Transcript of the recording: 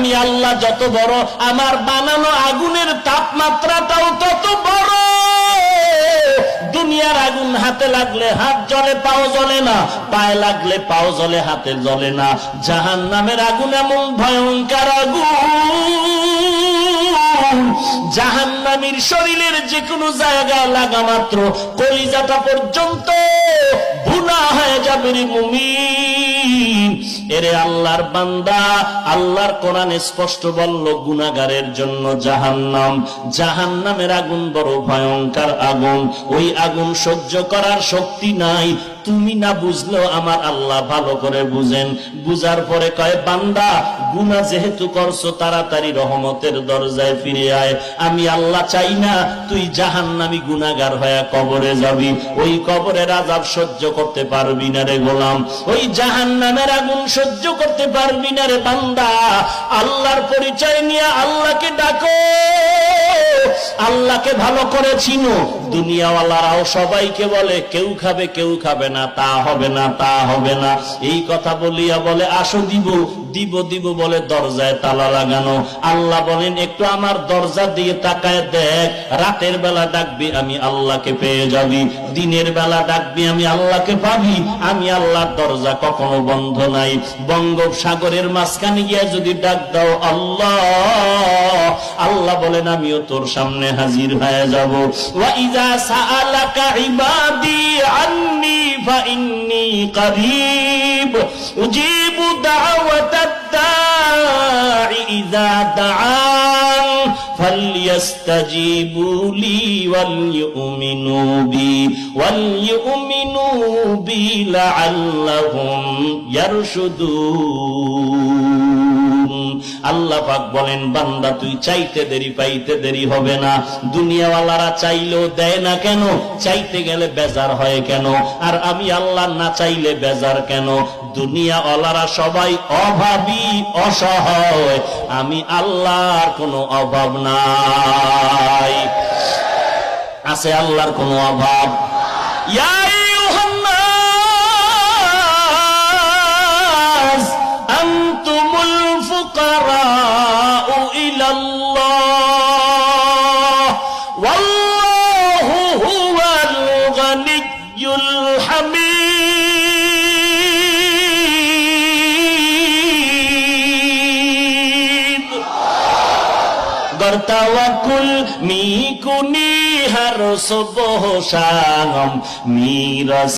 আমি আল্লাহ যত বড়, আমার বানানো আগুনের তাপমাত্রাটাও তত বড়। দুনিয়ার আগুন হাতে লাগলে হাত জ্বলে, পাও জ্বলে না, পায়ে লাগলে পাও জ্বলে, হাতে জ্বলে না। জাহান্নামের আগুন এমন ভয়ঙ্কর আগুন, জাহান্নামীর শরীরের যে কোনো জায়গায় লাগা মাত্র কলিজাটা পর্যন্ত ভুনা হয়ে যাবে রে মুমিন। এরে আল্লাহর বান্দা, আল্লাহর কোরআনে স্পষ্ট বলল গুনাহগারের জন্য জাহান্নাম। জাহান্নামের আগুন বড় ভয়ঙ্কর আগুন, ওই আগুন সহ্য করার শক্তি নাই। তুমি না বুঝলেও আমার আল্লাহ ভালো করে বুঝেন। বুঝার পরে কয়, বান্দা গুনাহ যেহেতু করছো, তাড়াতাড়ি রহমতের দরজায় ফিরে আয়। আমি আল্লাহ চাই না তুই জাহান্নামী গুনাহগার হয়ে কবরে যাবি। ওই কবরের আযাব সহ্য করতে পারবি না রে গোলাম, ওই জাহান্নামের আগুন সহ্য করতে পারবি না রে বান্দা। আল্লাহর পরিচয় নিয়ে আল্লাহকে ডাকো, আল্লাহকে ভালো করে চিনো। দুনিয়াওয়ালারাও সবাইকে বলে কেউ খাবে কেউ খাবে না, তা হবে না, তা হবে না। এই কথা বলিয়া বলে আসো দিব, দিব দিব বলে দরজায় তালা লাগানো। আল্লাহ বলেন একটু আমার দরজা দিয়ে তাকায় দেখ, রাতের বেলা ডাকবি আমি আল্লাহকে পেয়ে যাবি, দিনের বেলা ডাকবি আমি আল্লাহকে পাবি। আমি আল্লাহর দরজা কখনো বন্ধ নাই। বঙ্গোপসাগরের মাঝখানে গিয়া যদি ডাক দাও আল্লাহ, আল্লাহ বলেন আমিও তোর সামনে হাজির হয়ে যাব। ওয়া ইযা সাআলাকা ইবাদি আন্নী ফাইন্নী করিব উজিবু দাওয়াতাদ দাঈ ইযা দাআন ফালইস্তাজিবু লি ওয়ালইউমিনু বি লাআল্লাহুম ইয়ারশুদুন। আল্লাহ পাক বলেন, বান্দা তুই চাইতে দেরি পাইতে দেরি হবে না। দুনিয়াওয়ালারা চাইলেও দেয় না কেন? চাইতে গেলে বেজার হয় কেন? আর আমি আল্লাহ না চাইলে বেজার কেন? দুনিয়াওয়ালারা সবাই অভাবী, অসহায়। আমি আল্লাহর কোনো অভাব নাই। আছে আল্লাহর কোনো অভাব? ইয়া আইয়ুহান নাস আনতুমুল ফুকারাউ ইলাল্লাহ ওয়াল্লাহু হুয়াল গানিয়্যুল গর্তাওয়াকুল মিকুনি হার সবহ শাগম মিরাস